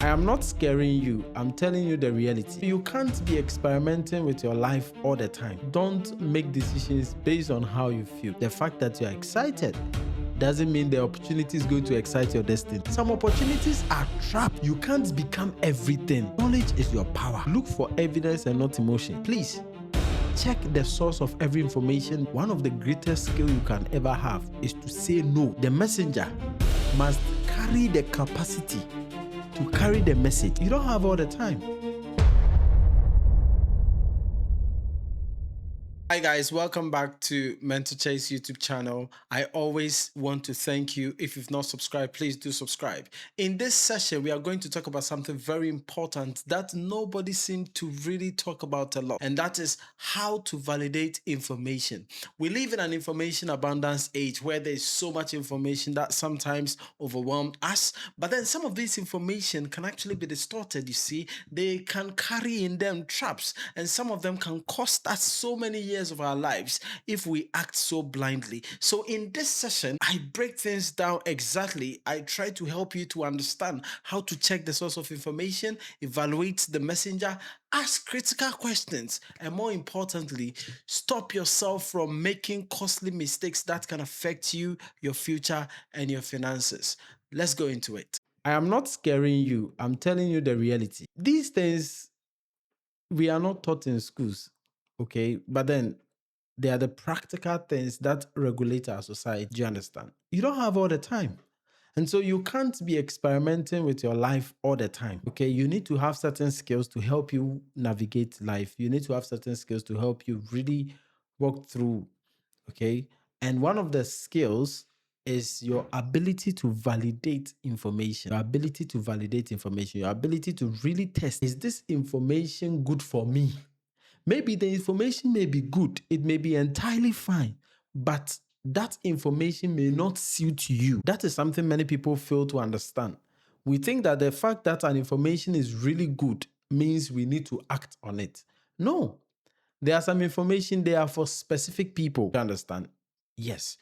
I am not scaring you. I'm telling you the reality. You can't be experimenting with your life all the time. Don't make decisions based on how you feel. The fact that you're excited doesn't mean the opportunity is going to excite your destiny. Some opportunities are trapped. You can't become everything. Knowledge is your power. Look for evidence and not emotion. Please check the source of every information. One of the greatest skills you can ever have is to say no. The messenger must carry the capacity to carry the message. You don't have all the time. Hi guys, welcome back to Mental Chase YouTube channel. I always want to thank you. If you've not subscribed, please do subscribe. In this session, we are going to talk about something very important that nobody seems to really talk about a lot, and that is how to validate information. We live in an information abundance age where there is so much information that sometimes overwhelms us, but then some of this information can actually be distorted. You see, they can carry in them traps, and some of them can cost us so many years of our lives if we act so blindly. So in this session, I break things down exactly. I try to help you to understand how to check the source of information, evaluate the messenger, ask critical questions, and more importantly, stop yourself from making costly mistakes that can affect you, your future, and your finances. Let's go into it. I am not scaring you. I'm telling you the reality. These things we are not taught in schools, okay? But then they are the practical things that regulate our society. Do you understand? You don't have all the time. And so you can't be experimenting with your life all the time, okay? You need to have certain skills to help you navigate life. You need to have certain skills to help you really walk through, okay? And one of the skills is your ability to validate information, your ability to validate information, your ability to really test, is this information good for me? Maybe the information may be good, it may be entirely fine, but that information may not suit you. That is something many people fail to understand. We think that the fact that an information is really good means we need to act on it. No, there are some information they are for specific people. You understand? Yes.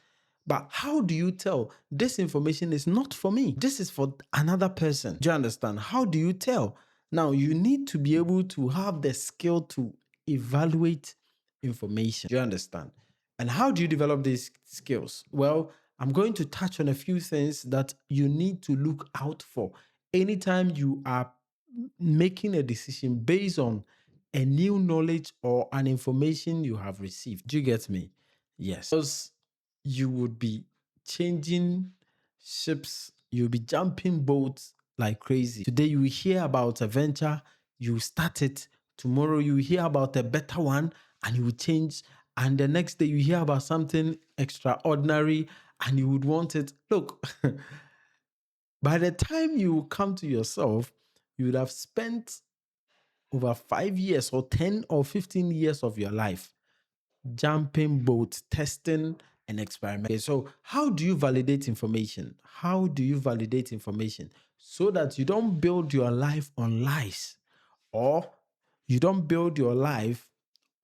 But how do you tell this information is not for me? This is for another person. Do you understand? How do you tell? Now, you need to be able to have the skill to evaluate information. Do you understand? And how do you develop these skills? Well, I'm going to touch on a few things that you need to look out for anytime you are making a decision based on a new knowledge or an information you have received. Do you get me? Yes. Because you would be changing ships, you'll be jumping boats like crazy. Today you will hear about a venture, you start it. Tomorrow you hear about a better one and you will change. And the next day you hear about something extraordinary and you would want it. Look, by the time you come to yourself, you would have spent over 5 years or 10 or 15 years of your life jumping boats, testing and experimenting. Okay, so how do you validate information? How do you validate information so that you don't build your life on lies or you don't build your life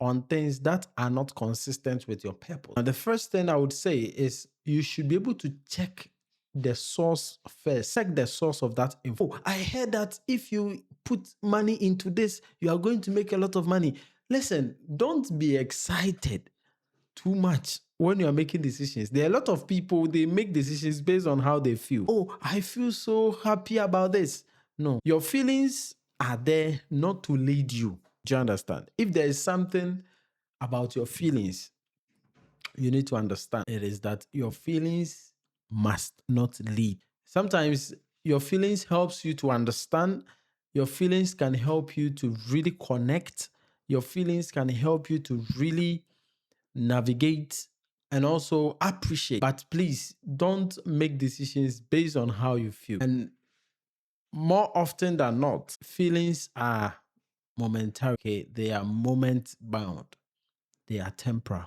on things that are not consistent with your purpose? Now, the first thing I would say is you should be able to check the source first. Check the source of that info. Oh, I heard that if you put money into this, you are going to make a lot of money. Listen, don't be excited too much when you are making decisions. There are a lot of people, they make decisions based on how they feel. Oh, I feel so happy about this. No, your feelings are there not to lead you. Do you understand? If there is something about your feelings, you need to understand it is that your feelings must not lead. Sometimes your feelings helps you to understand. Your feelings can help you to really connect. Your feelings can help you to really navigate and also appreciate. But please don't make decisions based on how you feel. And more often than not, feelings are momentary. Okay? They are moment bound. They are temporal.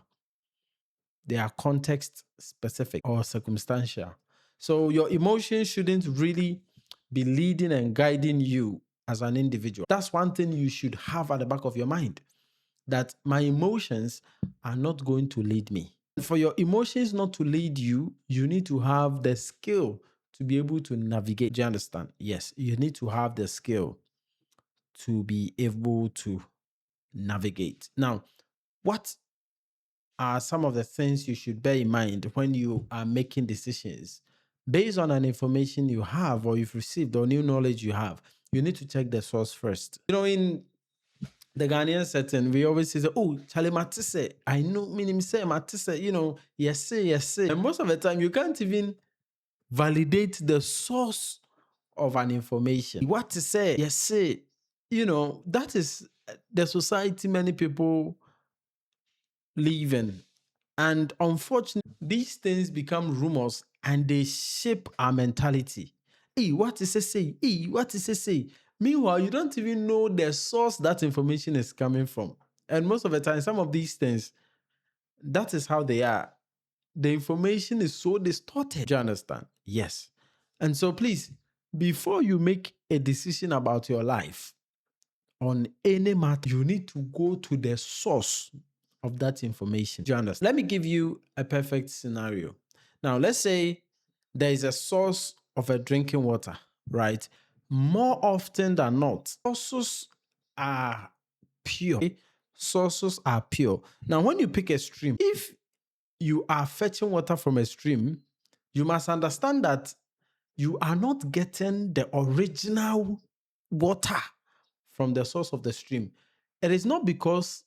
They are context specific or circumstantial. So your emotions shouldn't really be leading and guiding you as an individual. That's one thing you should have at the back of your mind, that my emotions are not going to lead me. For your emotions not to lead you, you need to have the skill to be able to navigate. Do you understand? Yes, you need to have the skill to be able to navigate. Now, what are some of the things you should bear in mind when you are making decisions based on an information you have or you've received or new knowledge you have? You need to check the source first. In the Ghanaian setting, we always say, "Oh, Charlie Matisse, I know, meaning say Matisse, yes, yes." And most of the time, you can't even validate the source of an information. What to say, yes, that is the society many people live in. And unfortunately, these things become rumors and they shape our mentality. Hey, what is it say? Hey, what is it say? Meanwhile, you don't even know the source that information is coming from. And most of the time, some of these things, that is how they are. The information is so distorted. Do you understand? Yes. And so please, before you make a decision about your life on any matter, you need to go to the source of that information. Do you understand? Let me give you a perfect scenario. Now, let's say there is a source of a drinking water, right? More often than not, sources are pure. Sources are pure. Now, when you pick a stream, if you are fetching water from a stream, you must understand that you are not getting the original water from the source of the stream. It is not because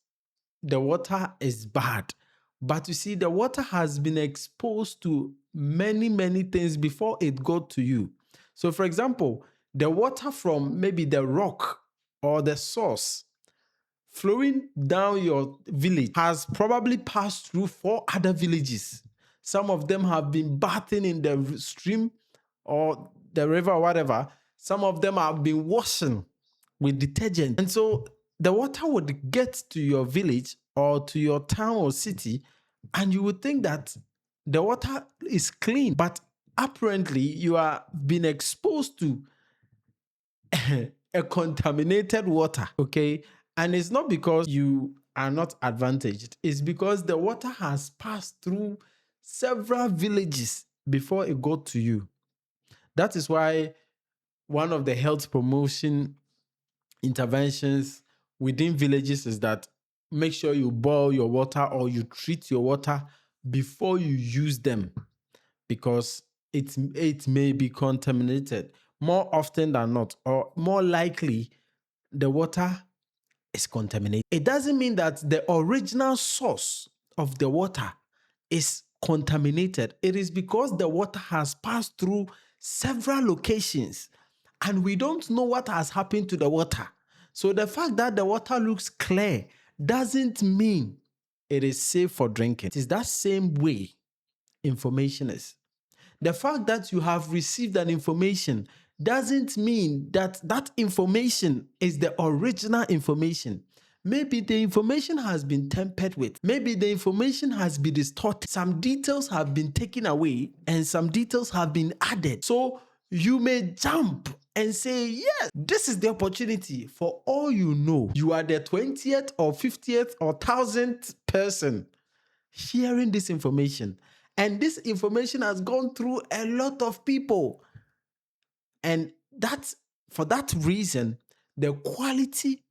the water is bad, but you see, the water has been exposed to many, many things before it got to you. So, for example, the water from maybe the rock or the source flowing down your village has probably passed through 4 other villages. Some of them have been bathing in the stream or the river or whatever. Some of them have been washing with detergent. And so the water would get to your village or to your town or city, and you would think that the water is clean, but apparently you are being exposed to a contaminated water, okay? And it's not because you are not advantaged, it's because the water has passed through several villages before it got to you. That is why one of the health promotion interventions within villages is that make sure you boil your water or you treat your water before you use them, because it may be contaminated more often than not, or more likely the water is contaminated. It doesn't mean that the original source of the water is contaminated. It is because the water has passed through several locations and we don't know what has happened to the water. So the fact that the water looks clear doesn't mean it is safe for drinking. It is that same way information is. The fact that you have received an information doesn't mean that that information is the original information. Maybe the information has been tampered with. Maybe the information has been distorted. Some details have been taken away and some details have been added. So you may jump and say, yes, this is the opportunity. For all you know, you are the 20th or 50th or 1000th person hearing this information. And this information has gone through a lot of people. And that's for that reason, the quality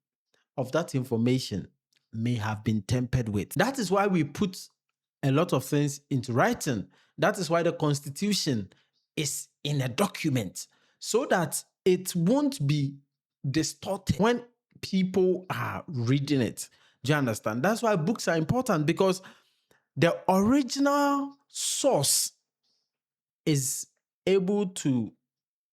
of that information may have been tempered with. That is why we put a lot of things into writing. That is why the Constitution is in a document, so that it won't be distorted when people are reading it. Do you understand? That's why books are important, because the original source is able to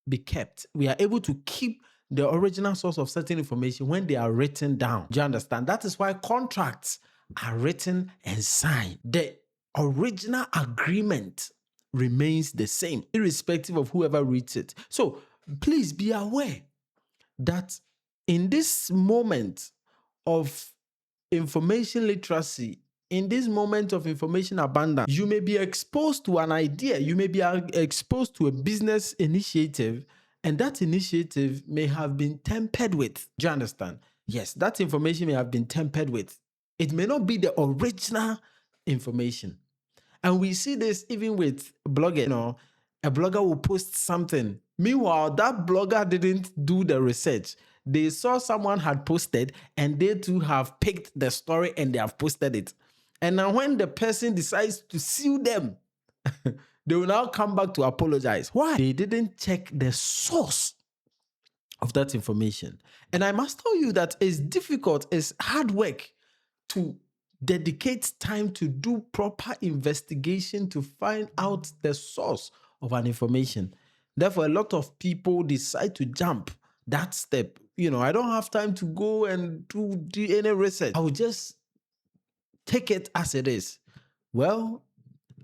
be kept. We are able to keep the original source of certain information when they are written down. Do you understand? That is why contracts are written and signed. The original agreement remains the same, irrespective of whoever reads it. So please be aware that in this moment of information literacy, in this moment of information abundance, you may be exposed to an idea, you may be exposed to a business initiative, and that initiative may have been tampered with. Do you understand? Yes, that information may have been tampered with. It may not be the original information. And we see this even with blogging. A blogger will post something. Meanwhile, that blogger didn't do the research. They saw someone had posted and they too have picked the story and they have posted it. And now when the person decides to sue them, they will now come back to apologize. Why? They didn't check the source of that information. And I must tell you that it's difficult, it's hard work to dedicate time to do proper investigation to find out the source of an information. Therefore, a lot of people decide to jump that step. I don't have time to go and do any research. I will just take it as it is. Well,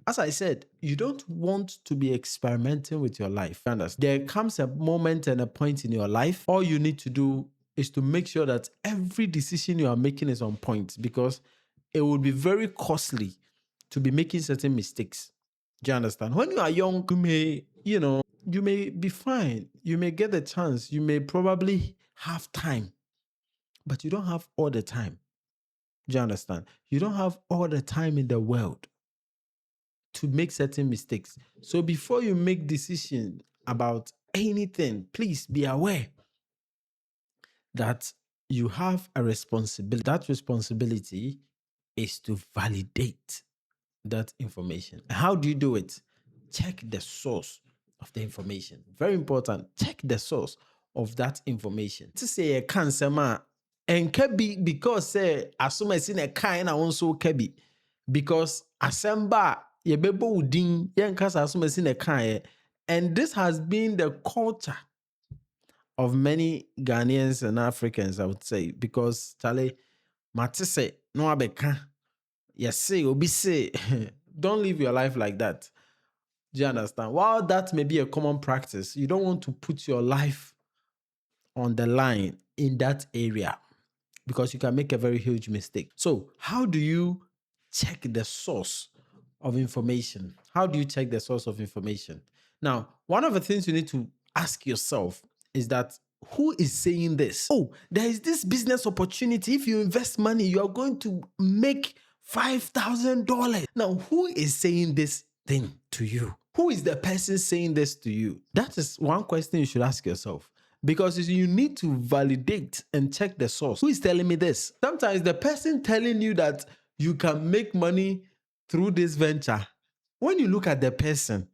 as I said, you don't want to be experimenting with your life. There comes a moment and a point in your life, all you need to do is to make sure that every decision you are making is on point, because it will be very costly to be making certain mistakes. Do you understand? When you are young, you may be fine. You may get the chance. You may probably have time, but you don't have all the time. Do you understand? You don't have all the time in the world to make certain mistakes. So before you make decision about anything, please be aware that you have a responsibility. That responsibility is to validate that information. How do you do it? Check the source of the information. Very important. Check the source of that information. To say a cancer and can be because say as soon as in a kind I also can be because assemba yebebo udin yankasa as soon as in a kind, and this has been the culture of many Ghanaians and Africans, I would say, because Charlie Matisse no abeka. Yes, say obi say don't live your life like that. Do you understand? While that may be a common practice, you don't want to put your life on the line in that area because you can make a very huge mistake. So, how do you check the source of information? How do you check the source of information? Now, one of the things you need to ask yourself is that who is saying this? Oh, there is this business opportunity. If you invest money, you are going to make $5,000. Now, who is saying this thing to you? Who is the person saying this to you? That is one question you should ask yourself. Because you need to validate and check the source. Who is telling me this? Sometimes the person telling you that you can make money through this venture, when you look at the person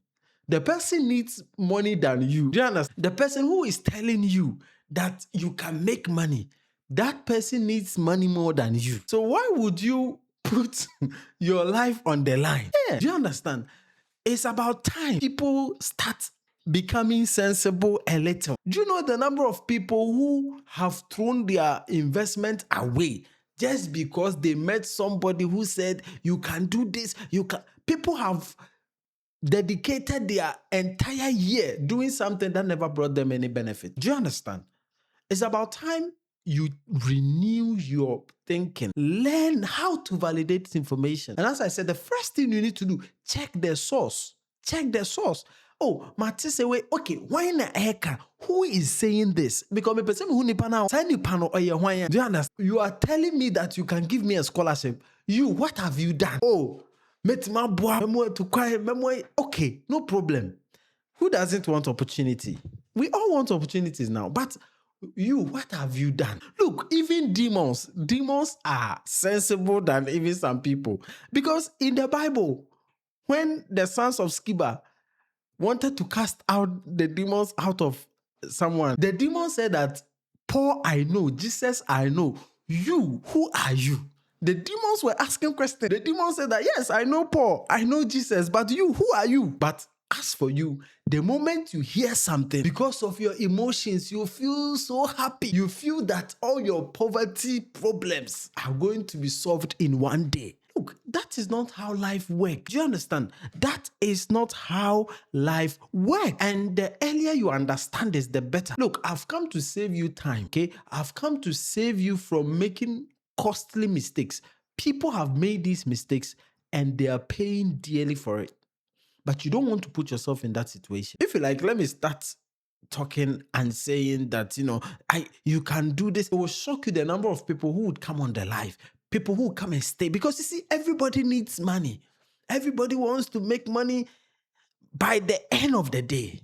needs money than you. Do you understand? The person who is telling you that you can make money, that person needs money more than you. So why would you put your life on the line? Yeah. Do you understand? It's about time people start becoming sensible a little. Do you know the number of people who have thrown their investment away just because they met somebody who said, you can do this, you can. People have dedicated their entire year doing something that never brought them any benefit. Do you understand? It's about time you renew your thinking. Learn how to validate information. And as I said, the first thing you need to do, check the source. Check the source. Oh, Matisse, wait, okay, why na eka? Who is saying this? Because me person who nipa now, say nipa no oye why? Do you understand? You are telling me that you can give me a scholarship. You, what have you done? Oh, metima boa, memo to quiet, memo. Okay, no problem. Who doesn't want opportunity? We all want opportunities now, but you, what have you done? Look, even demons are sensible than even some people. Because in the Bible, when the sons of Sceva wanted to cast out the demons out of someone, the demon said that, Paul, I know, Jesus, I know. You, who are you? The demons were asking questions. The demon said that, yes, I know Paul, I know Jesus, but you, who are you? But as for you, the moment you hear something, because of your emotions, you feel so happy. You feel that all your poverty problems are going to be solved in one day. Look, that is not how life works. Do you understand? That is not how life works. And the earlier you understand this, the better. Look, I've come to save you time, okay? I've come to save you from making costly mistakes. People have made these mistakes and they are paying dearly for it. But you don't want to put yourself in that situation. If you like, let me start talking and saying that, you can do this. It will shock you the number of people who would come on the live, people who come and stay. Because you see, everybody needs money. Everybody wants to make money by the end of the day.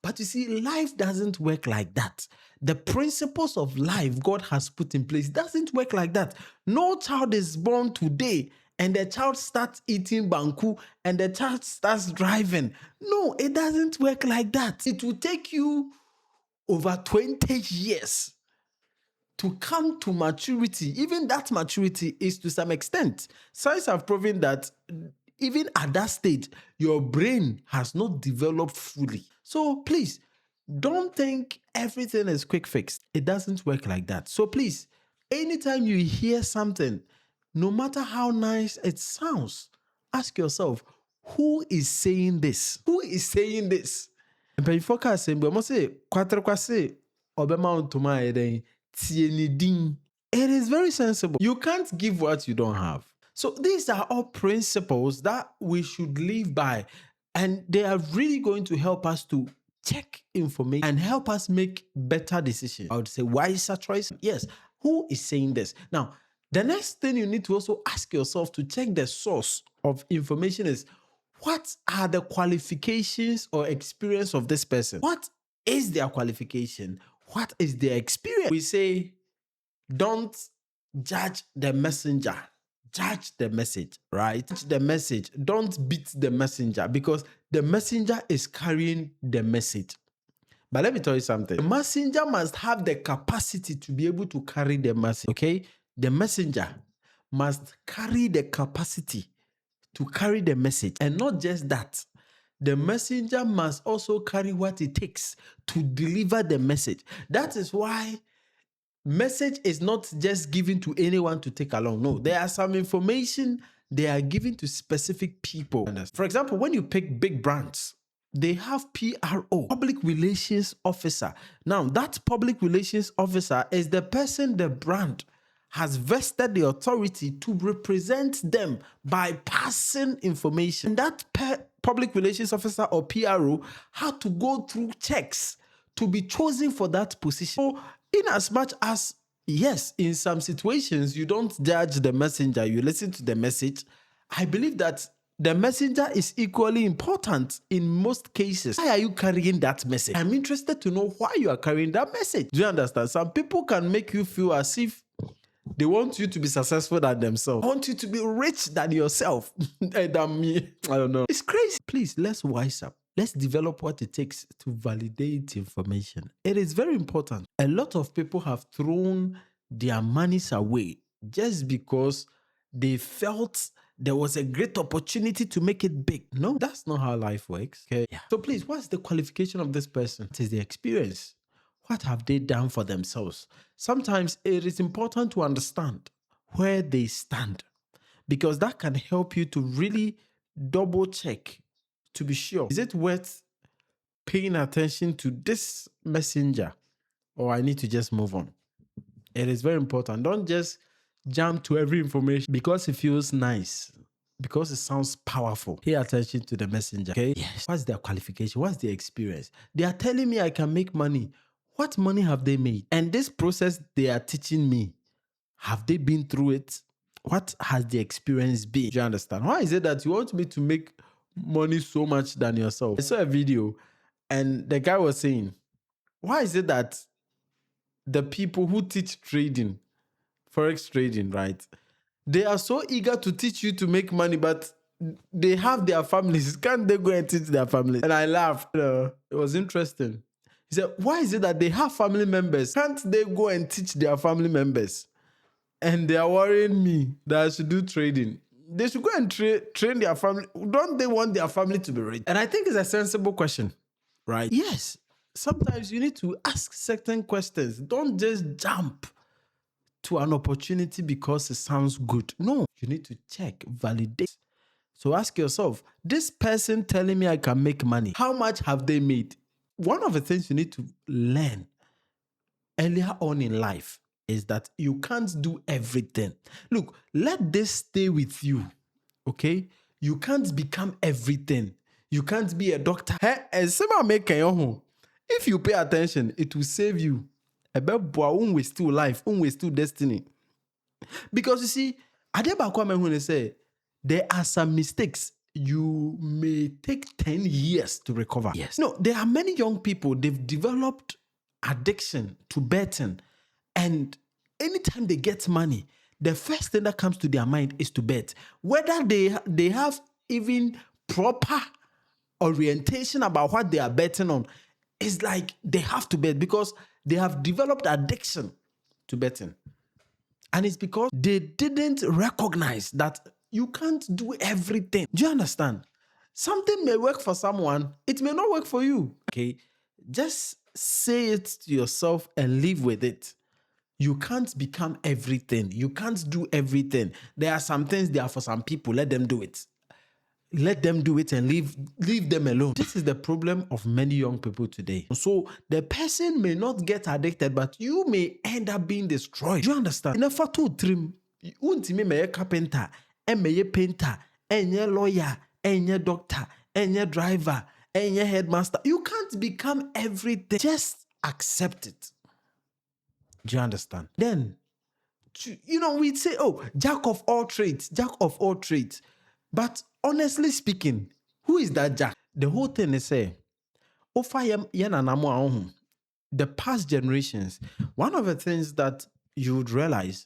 But you see, life doesn't work like that. The principles of life God has put in place doesn't work like that. No child is born today and the child starts eating banku and the child starts driving. No, it doesn't work like that. It will take you over 20 years to come to maturity. Even that maturity is to some extent. Science have proven that even at that stage, your brain has not developed fully. So please, don't think everything is quick fix. It doesn't work like that. So please, anytime you hear something, no matter how nice it sounds, ask yourself, who is saying this? Who is saying this? Mpanyinfoɔ ka asɛm bi ɔmo se kwatere kwase ɔbɛma ntoma ayɛ dɛn tie ne din. It is very sensible. You can't give what you don't have. So these are all principles that we should live by, and they are really going to help us to check information and help us make better decisions. I would say wiser choice. Yes. Who is saying this? Now, the next thing you need to also ask yourself to check the source of information is, what are the qualifications or experience of this person? What is their qualification? What is their experience? We say, don't judge the messenger, judge the message, right? Judge the message. Don't beat the messenger, because the messenger is carrying the message. But let me tell you something. The messenger must have the capacity to be able to carry the message, okay? The messenger must carry the capacity to carry the message. And not just that, the messenger must also carry what it takes to deliver the message. That is why message is not just given to anyone to take along. No, there are some information they are given to specific people. For example, when you pick big brands, they have PRO, public relations officer. Now, that public relations officer is the person the brand has vested the authority to represent them by passing information. And that public relations officer or PRO had to go through checks to be chosen for that position. So, in as much as, yes, in some situations, you don't judge the messenger, you listen to the message, I believe that the messenger is equally important in most cases. Why are you carrying that message? I'm interested to know why you are carrying that message. Do you understand? Some people can make you feel as if they want you to be successful than themselves. I want you to be rich than yourself. Than me. I don't know. It's crazy. Please, let's wise up. Let's develop what it takes to validate information. It is very important. A lot of people have thrown their monies away just because they felt there was a great opportunity to make it big. No, that's not how life works. Okay. Yeah. So please, what's the qualification of this person? It is the experience. What have they done for themselves? Sometimes it is important to understand where they stand, because that can help you to really double check to be sure. Is it worth paying attention to this messenger, or I need to just move on? It is very important. Don't just jump to every information because it feels nice, because it sounds powerful. Pay attention to the messenger. Okay? Yes. What's their qualification? What's their experience? They are telling me I can make money. What money have they made? And this process they are teaching me, have they been through it? What has the experience been? Do you understand? Why is it that you want me to make money so much than yourself? I saw a video and the guy was saying, why is it that the people who teach trading, forex trading, right, they are so eager to teach you to make money, but they have their families. Can't they go and teach their families? And I laughed. It was interesting. He said, why is it that they have family members? Can't they go and teach their family members? And they are worrying me that I should do trading. They should go and train their family. Don't they want their family to be rich? And I think it's a sensible question, right? Yes. Sometimes you need to ask certain questions. Don't just jump to an opportunity because it sounds good. No, you need to check, validate. So ask yourself, this person telling me I can make money, how much have they made? One of the things you need to learn earlier on in life is that you can't do everything. Look, let this stay with you, okay? You can't become everything. You can't be a doctor. If you pay attention, it will save you. Won't still life, won't still destiny. Because you see, they say there are some mistakes you may take 10 years to recover. Yes. No, there are many young people, they've developed addiction to betting. And anytime they get money, the first thing that comes to their mind is to bet. Whether they have even proper orientation about what they are betting on, it's like they have to bet because they have developed addiction to betting. And it's because they didn't recognize that you can't do everything. Do you understand? Something may work for someone, it may not work for you. Okay, just say it to yourself and live with it. You can't become everything. You can't do everything. There are some things there are for some people. Let them do it. Let them do it and leave them alone. This is the problem of many young people today. So the person may not get addicted, but you may end up being destroyed. Do you understand? In a fatu trim, untimi me carpenter, me painter, lawyer, doctor, driver, headmaster. You can't become everything. Just accept it. Do you understand? Then, we'd say, oh, jack of all trades, jack of all trades. But honestly speaking, who is that jack? The whole thing is the past generations, one of the things that you would realize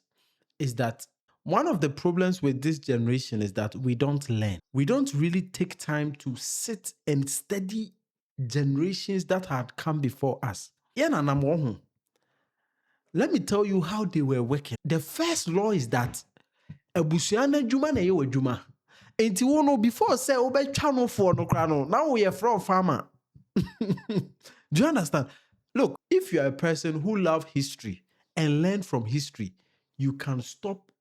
is that one of the problems with this generation is that we don't learn. We don't really take time to sit and study generations that had come before us. Let me tell you how they were working. The first law is that abusuana juma na yewa juma. Enti wono before say obetwa no for no kra no. Now we are from farmer. Do you understand? Look, if you are a person who loves history and learn from history, you can stop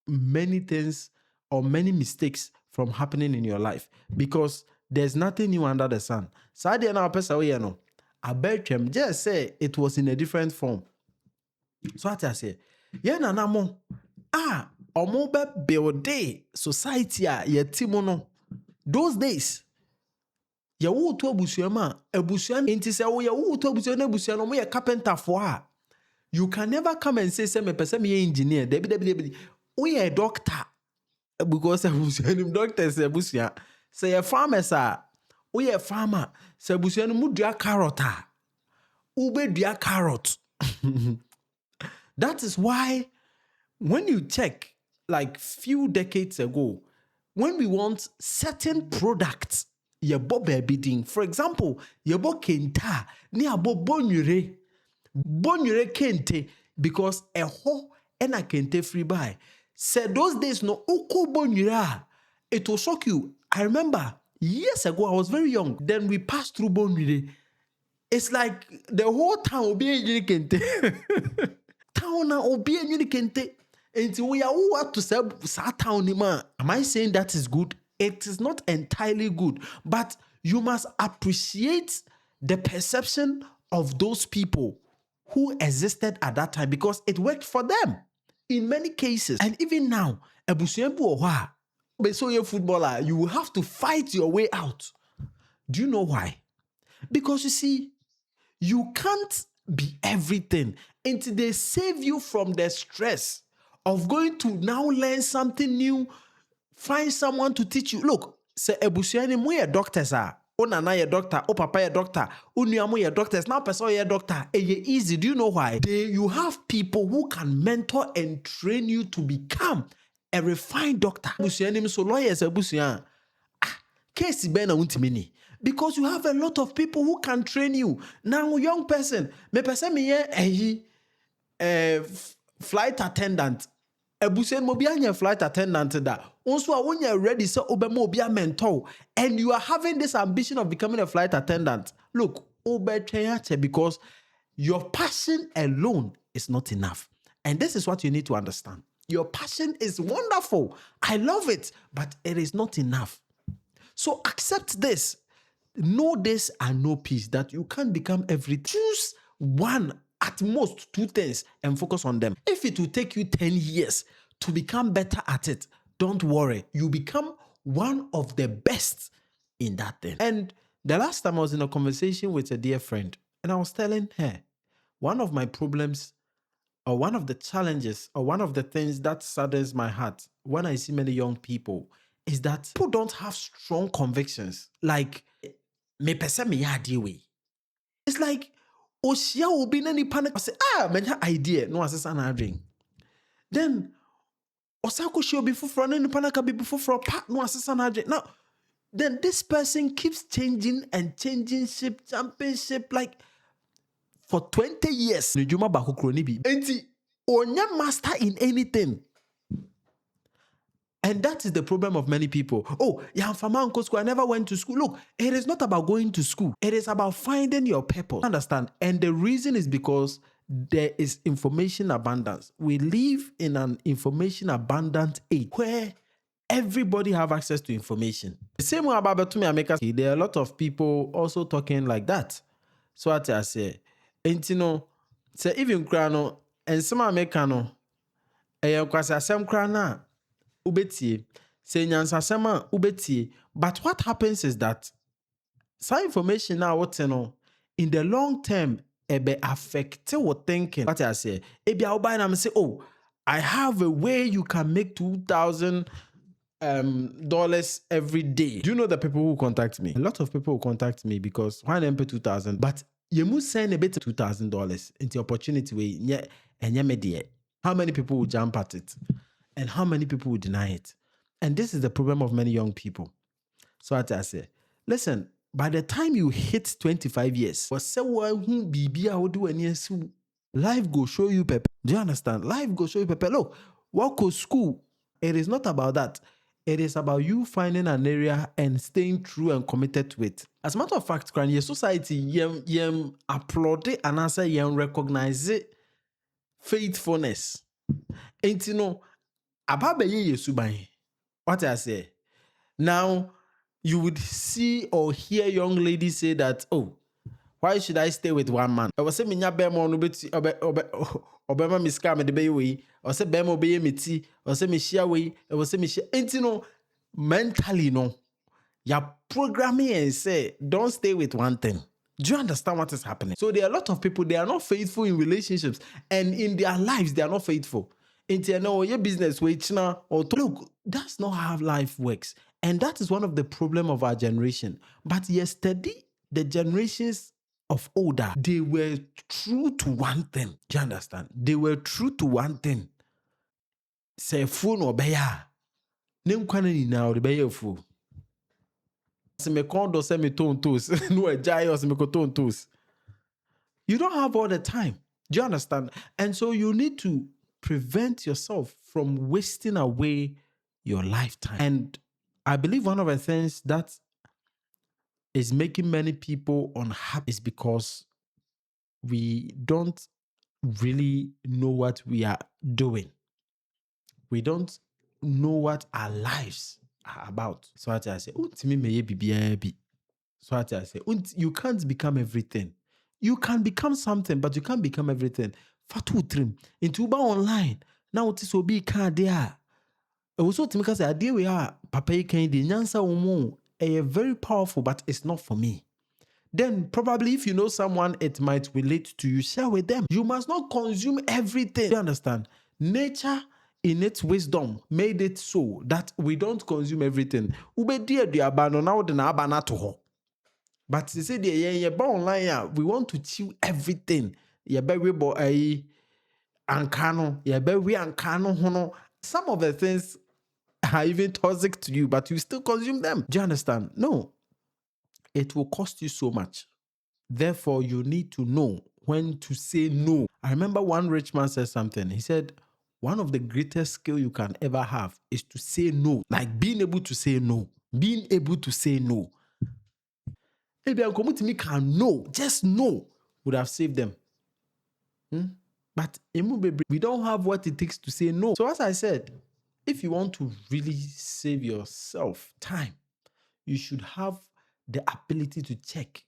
many things or many mistakes from happening in your life because there's nothing new under the sun. Sadia na person we no. Abetwem just say it was in a different form. So what I say, na namo omo be build society a yetimo no. Those days, ya wo to abusuama nti se wo ya wo to abusuana mo ye carpenter for her. You can never come and say me person me engineer. Debi. We a doctor because abusuanim doctor say abusua. Say a farmer we a farmer. Say abusuanim mu dua carrot ube dua carrot. That is why when you check like few decades ago, when we want certain products, yebo baby, for example, yebo kenta, ni abo bonyure kente, because eho ena kente free buy. Said those days no uko bonyura, it will shock you. I remember years ago, I was very young. Then we passed through bonyure. It's like the whole town will be a kente. Town will be a kente. Until we are what to say town. Am I saying that is good? It is not entirely good, but you must appreciate the perception of those people who existed at that time because it worked for them in many cases. And even now, so you're a footballer, you will have to fight your way out. Do you know why? Because you see, you can't be everything until they save you from the stress of going to now learn something new, find someone to teach you. Look, say ebusuani mo ye doctors are. O nana ye doctor, o papa ye doctor, o nuamo ye doctors. Now person ye doctor. Ye easy. Do you know why? You have people who can mentor and train you to become a refined doctor. Ebusuani so lawyers ebusuan. Case ben na untimini. Because you have a lot of people who can train you. Now, young person, me person me ye flight attendant. Ebusen mo bia nya flight attendant da. Also when you're ready so obemo bia mentor and you are having this ambition of becoming a flight attendant. Look, because your passion alone is not enough. And this is what you need to understand. Your passion is wonderful. I love it, but it is not enough. So accept this. Know this and know peace that you can't become everything. Choose one, at most 2 things and focus on them. If it will take you 10 years to become better at it, don't worry. You become one of the best in that thing. And the last time I was in a conversation with a dear friend and I was telling her one of my problems or one of the challenges or one of the things that saddens my heart when I see many young people is that people don't have strong convictions. Like, me pese me ya way. It's like, Oshia will be any panic. I say, menya idea. No, assess an drink. Then, Osako she'll be for any panic be before for a part. No, assess an drink. Now, then this person keeps changing and changing ship, championship, like for 20 years. Nujuma bako kroni bi. Enti, onya master in anything. And that is the problem of many people. Oh, yeah, school. I never went to school. Look, it is not about going to school. It is about finding your purpose. Understand? And the reason is because there is information abundance. We live in an information abundant age where everybody have access to information. The same way about Betumi America, there are a lot of people also talking like that. So what I say, and you know, say even krano and some Americano, kwasi asem krana ubetie, say nyansasem a ubetie. But what happens is that some information now what you know in the long term ebe affect what thinking. What I say, ebi I buy and say, oh, I have a way you can make $2,000 dollars every day. Do you know the people who contact me? A lot of people who contact me because why them pay 2,000, but you must send a bit of $2,000 into opportunity way and how many people will jump at it and how many people will deny it? And this is the problem of many young people. So what I say, listen, by the time you hit 25 years, life go show you pepper. Do you understand? Life go show you pepper. Look, what go school? It is not about that. It is about you finding an area and staying true and committed to it. As a matter of fact, your society yem applaud it and answer yem recognize it faithfulness. Ain't you know about yesubai. What I say? Now you would see or hear young ladies say that, oh, why should I stay with one man? I was saying, "Minya bemo no beti obema miska me de be we." I say bemo be me ti. I say me share we. I was say me share. Ain't you know mentally no. You're programming and say don't stay with one thing. Do you understand what is happening? So there are a lot of people, they are not faithful in relationships and in their lives they are not faithful. Into your business which now or look, that's not how life works. And that is one of the problem of our generation. But yesterday, the generations of older, they were true to one thing. Do you understand? They were true to one thing. Say phone or beya. Name quantity now the beya fool. Me condo say me ton toes. No a giant me ton toes. You don't have all the time. Do you understand? And so you need to prevent yourself from wasting away your lifetime. And I believe one of the things that is making many people unhappy is because we don't really know what we are doing. We don't know what our lives are about. So I say, so I say, you can't become everything. You can become something, but you can't become everything. Fatu trim into Uber online. Now it is obi can there. It was so to me say idea we are papa can the nyansa umu very powerful, but it's not for me. Then probably if you know someone it might relate to you, share with them. You must not consume everything. You understand? Nature in its wisdom made it so that we don't consume everything. Ube dear the abano now the abana to ho. But they say the online we want to chew everything. Yeah, very bo ankano. Yeah, very ankano hono. Some of the things are even toxic to you, but you still consume them. Do you understand? No. It will cost you so much. Therefore, you need to know when to say no. I remember one rich man said something. He said, one of the greatest skill you can ever have is to say no. Like being able to say no. Being able to say no. Maybe Uncle Mutimi can no, just no, would have saved them. But we don't have what it takes to say no. So as I said, if you want to really save yourself time, you should have the ability to check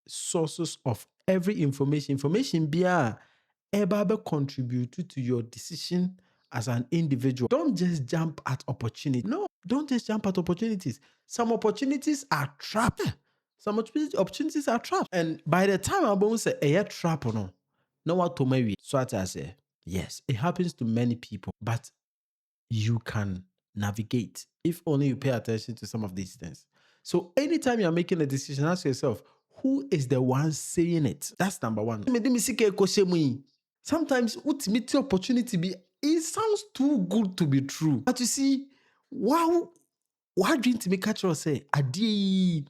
sources of every information. Information be able contribute to your decision as an individual. Don't just jump at opportunity. No, don't just jump at opportunities. Some opportunities are trapped. Some opportunities are trapped. And by the time I'm going to say a trap or no one to maybe. So I say, yes, it happens to many people, but you can navigate if only you pay attention to some of these things. So anytime you're making a decision, ask yourself, who is the one saying it? That's number one. Sometimes ultimate opportunity be it sounds too good to be true. But you see, wow, why didn't me catch us say adi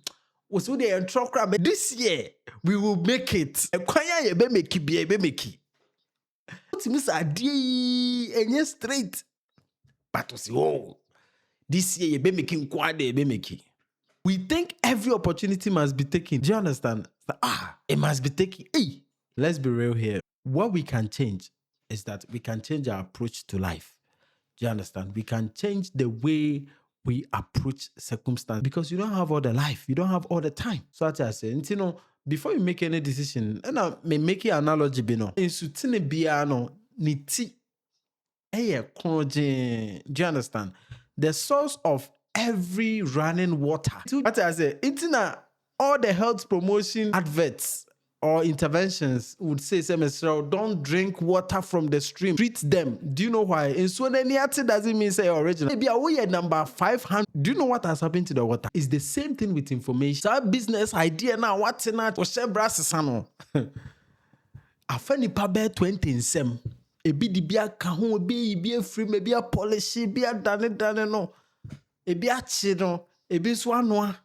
was so the this year we will make it. Kwanya ye be make it be make it. Ultimate adi and straight. But we say, oh, this year you be making quad be making. We think every opportunity must be taken. Do you understand? It must be taken. Hey, let's be real here. What we can change is that we can change our approach to life. Do you understand? We can change the way we approach circumstance because you don't have all the life, you don't have all the time. So as I say, you know, before you make any decision, and I may make an analogy, in sutine biano niti do you understand? The source of every running water. What I say, internet, all the health promotion adverts or interventions would say, don't drink water from the stream. Treat them. Do you know why? In so many doesn't mean say original. Maybe away number 500. Do you know what has happened to the water? It's the same thing with information. So business idea now, what's in that? Afa nipa bɛɛ 20 nsɛm ebi di bi aka ho ebi afiri mu ebi apolish ebi adane no ebi akye no ebi nso anoa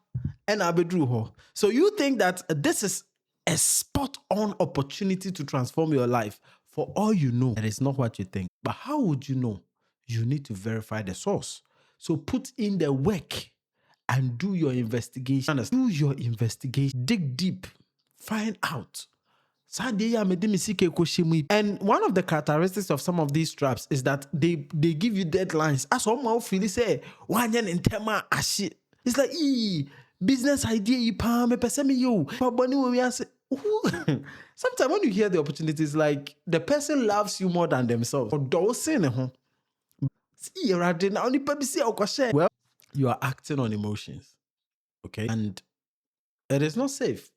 ɛna abɛduru hɔ. So you think that this is a spot on opportunity to transform your life? For all you know, that is not what you think. But how would you know? You need to verify the source. So put in the work and do your investigation. Do your investigation. Dig deep. Find out. And one of the characteristics of some of these traps is that they give you deadlines. As someone feel say, it's like, business idea, you me person you. Sometimes when you hear the opportunities, like the person loves you more than themselves. Well, you are acting on emotions, okay, and it is not safe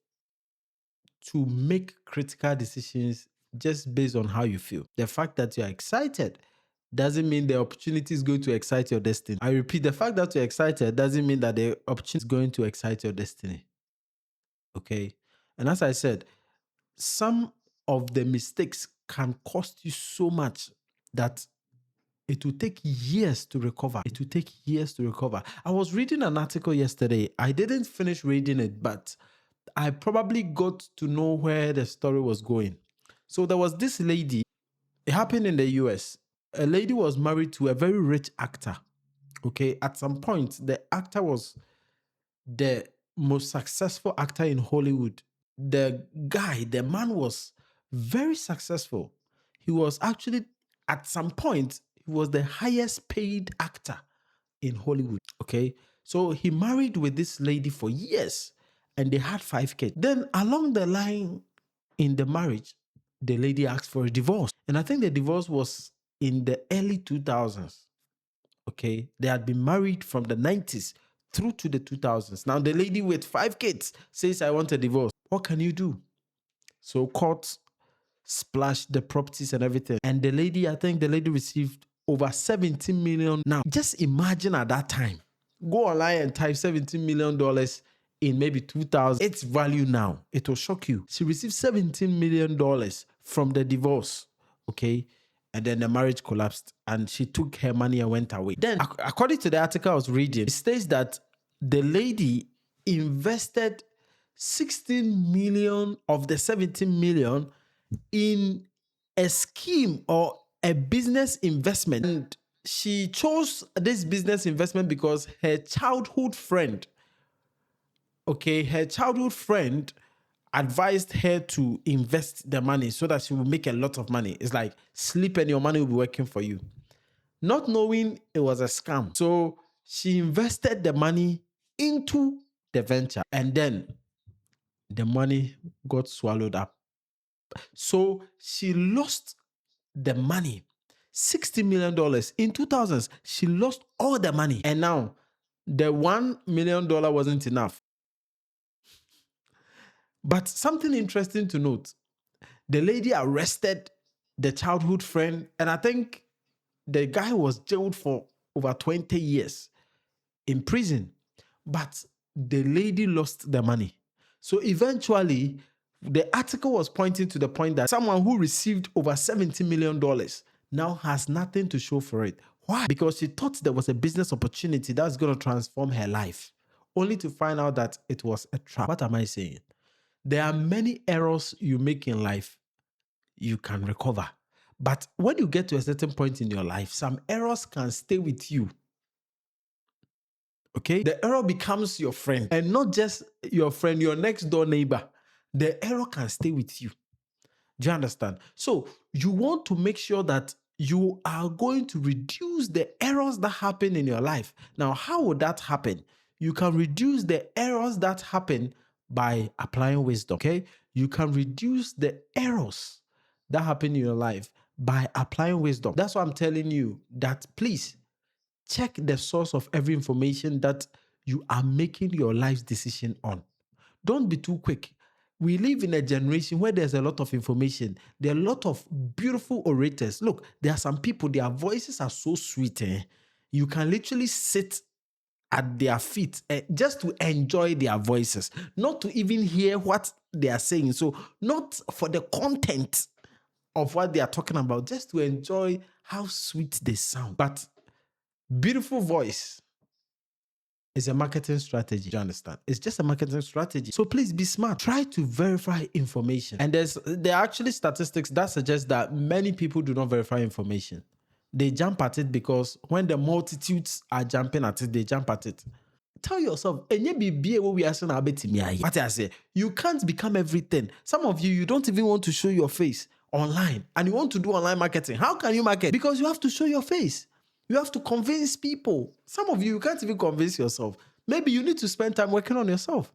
to make critical decisions just based on how you feel. The fact that you're excited doesn't mean the opportunity is going to excite your destiny. I repeat, the fact that you're excited doesn't mean that the opportunity is going to excite your destiny. Okay? And as I said, some of the mistakes can cost you so much that it will take years to recover. It will take years to recover. I was reading an article yesterday. I didn't finish reading it, but I probably got to know where the story was going. So there was this lady, it happened in the US. A lady was married to a very rich actor. Okay, at some point, the actor was the most successful actor in Hollywood. The man was very successful. He was actually, at some point, he was the highest paid actor in Hollywood. Okay, so he married with this lady for years and they had 5 kids. Then along the line in the marriage, the lady asked for a divorce. And I think the divorce was in the early 2000s. Okay, they had been married from the 90s through to the 2000s. Now the lady with 5 kids says, I want a divorce. What can you do? So court splashed the properties and everything. And the lady, I think the lady received over 17 million. Now, just imagine at that time, go online and type $17 million in maybe 2000. Its value now, it will shock you. She received $17 million from the divorce, okay? And then the marriage collapsed and she took her money and went away. Then, according to the article I was reading, it states that the lady invested 16 million of the 17 million in a scheme or a business investment. And she chose this business investment because her childhood friend, advised her to invest the money so that she will make a lot of money. It's like sleep and your money will be working for you. Not knowing it was a scam. So she invested the money into the venture and then the money got swallowed up. So she lost the money, $60 million. In 2000s, she lost all the money. And now the $1 million wasn't enough. But something interesting to note, the lady arrested the childhood friend, and I think the guy was jailed for over 20 years in prison. But the lady lost the money. So eventually, the article was pointing to the point that someone who received over $70 million now has nothing to show for it. Why? Because she thought there was a business opportunity that's going to transform her life, only to find out that it was a trap. What am I saying? There are many errors you make in life you can recover. But when you get to a certain point in your life, some errors can stay with you. Okay? The error becomes your friend, and not just your friend, your next door neighbor. The error can stay with you. Do you understand? So you want to make sure that you are going to reduce the errors that happen in your life. Now, how would that happen? You can reduce the errors that happen by applying wisdom. Okay? You can reduce the errors that happen in your life by applying wisdom. That's why I'm telling you that please check the source of every information that you are making your life's decision on. Don't be too quick. We live in a generation where there's a lot of information. There are a lot of beautiful orators. Look, there are some people, their voices are so sweet. You can literally sit at their feet just to enjoy their voices, not to even hear what they are saying. So, not for the content of what they are talking about, just to enjoy how sweet they sound. But beautiful voice is a marketing strategy. Do you understand? It's just a marketing strategy. So please be smart. Try to verify information. And there are actually statistics that suggest that many people do not verify information. They jump at it because when the multitudes are jumping at it, they jump at it. Tell yourself, what I say, you can't become everything. Some of you don't even want to show your face online, and you want to do online marketing. How can you market? Because you have to show your face. You have to convince people. Some of you can't even convince yourself. Maybe you need to spend time working on yourself.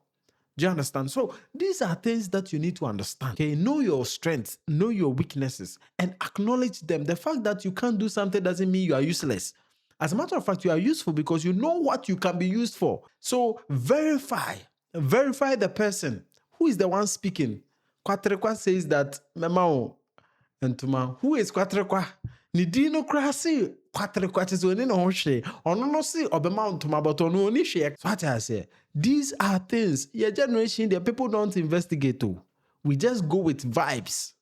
Do you understand? So these are things that you need to understand. Okay, know your strengths, know your weaknesses, and acknowledge them. The fact that you can't do something doesn't mean you are useless. As a matter of fact, you are useful because you know what you can be used for. So verify the person. Who is the one speaking? Kwatrekwa says that, Mama, Ntuma, who is Kwatrekwa? Nidino krasi Kwatrekwa tizoni no hoshe. Ono no si obema ntuma but ono ni she. So what I say, these are things your generation, the people don't investigate too. We just go with vibes.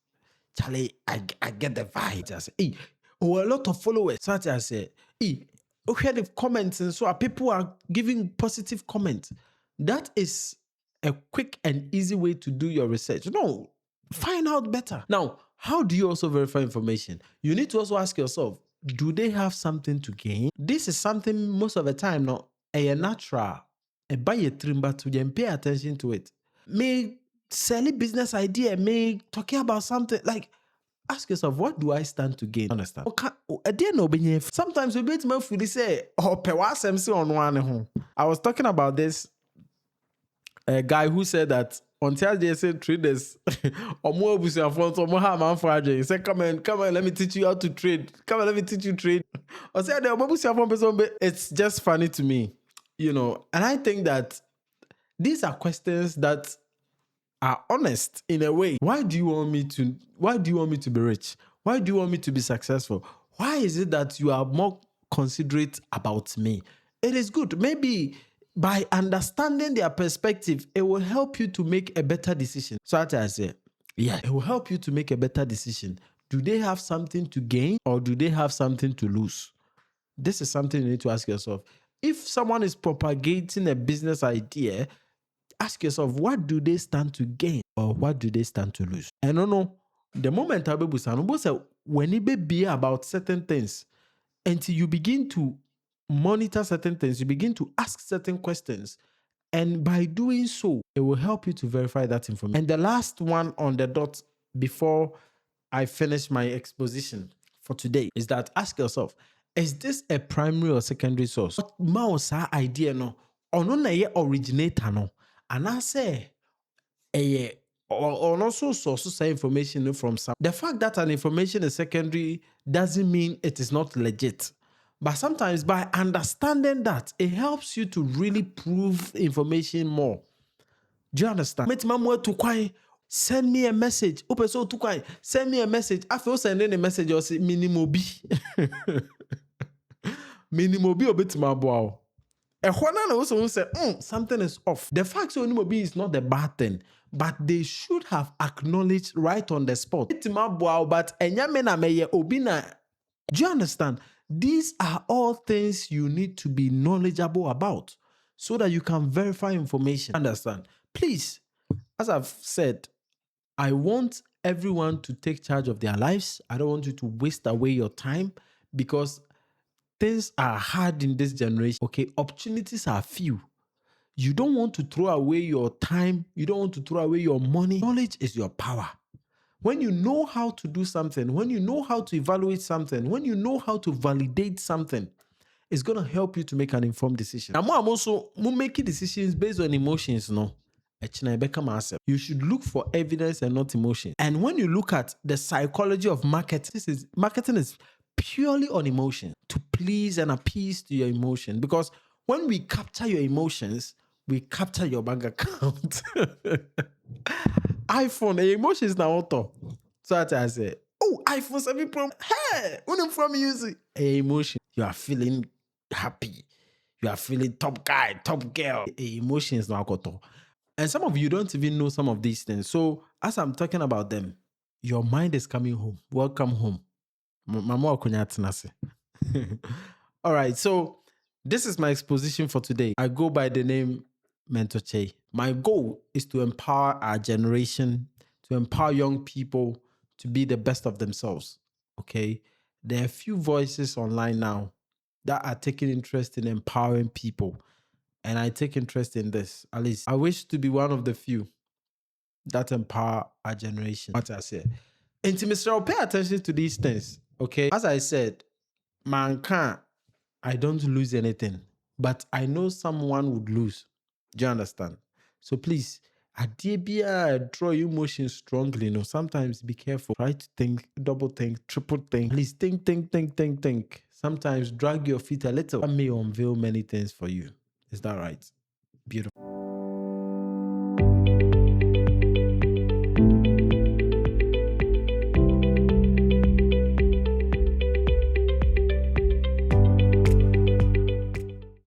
Charlie, I get the vibe. I say, hey, oh, a lot of followers. So I say, hey, okay, the comments and so people are giving positive comments. That is a quick and easy way to do your research. No, find out better. Now, how do you also verify information? You need to also ask yourself, do they have something to gain? This is something most of the time, no, a natural, a buy a trimba to them, pay attention to it. May sell a business idea, may talking about something like ask yourself, what do I stand to gain? Understand? Sometimes we bet my food say, oh, on one. I was talking about this a guy who said that until they say traders or more he said, come on, let me teach you how to trade. Come on, let me teach you trade. I said, it's just funny to me, and I think that these are questions that are honest in a way. Why do you want me to be rich? Why do you want me to be successful? Why is it that you are more considerate about me? It is good. Maybe by understanding their perspective, it will help you to make a better decision. So as I say, yeah, it will help you to make a better decision. Do they have something to gain or do they have something to lose? This is something you need to ask yourself. If someone is propagating a business idea, ask yourself, what do they stand to gain or what do they stand to lose? And no, the moment I say when it be about certain things, until you begin to monitor certain things, you begin to ask certain questions, and by doing so, it will help you to verify that information. And the last one on the dot before I finish my exposition for today is that ask yourself, is this a primary or secondary source? What mouse idea no? Or no originator no? And I say, or also sources information from some. The fact that an information is secondary doesn't mean it is not legit. But sometimes by understanding that, it helps you to really prove information more. Do you understand? Send me a message. Send me a message. I feel sending a message or say minimobi. minimum be a bit more wow. And when I also say, something is off. The fact that Onimobi is not the bad thing, but they should have acknowledged right on the spot. But enyamena meye obina. Do you understand? These are all things you need to be knowledgeable about so that you can verify information. Understand? Please, as I've said, I want everyone to take charge of their lives. I don't want you to waste away your time because things are hard in this generation. Okay, opportunities are few. You don't want to throw away your time. You don't want to throw away your money. Knowledge is your power. When you know how to do something, when you know how to evaluate something, when you know how to validate something, it's going to help you to make an informed decision. Now, I'm also making decisions based on emotions, no? You should look for evidence and not emotion. And when you look at the psychology of marketing, marketing is purely on emotion to please and appease to your emotion. Because when we capture your emotions, we capture your bank account. iPhone, emotions now auto. So I say, oh, iPhone 7 Pro. Hey, when from music, emotion. You are feeling happy. You are feeling top guy, top girl. Emotions now auto. And some of you don't even know some of these things. So as I'm talking about them, your mind is coming home. Welcome home. Mama Okunya Tenase. All right. So this is my exposition for today. I go by the name Mentor Che. My goal is to empower our generation, to empower young people to be the best of themselves. Okay. There are a few voices online now that are taking interest in empowering people. And I take interest in this. At least I wish to be one of the few that empower our generation. What I say. And to Mr. Pay attention to these things. Okay. As I said, man can't, I don't lose anything. But I know someone would lose. Do you understand? So please, draw your emotions strongly. Sometimes be careful. Try to think, double think, triple think. Please think. Sometimes drag your feet a little. I may unveil many things for you. Is that right? Beautiful.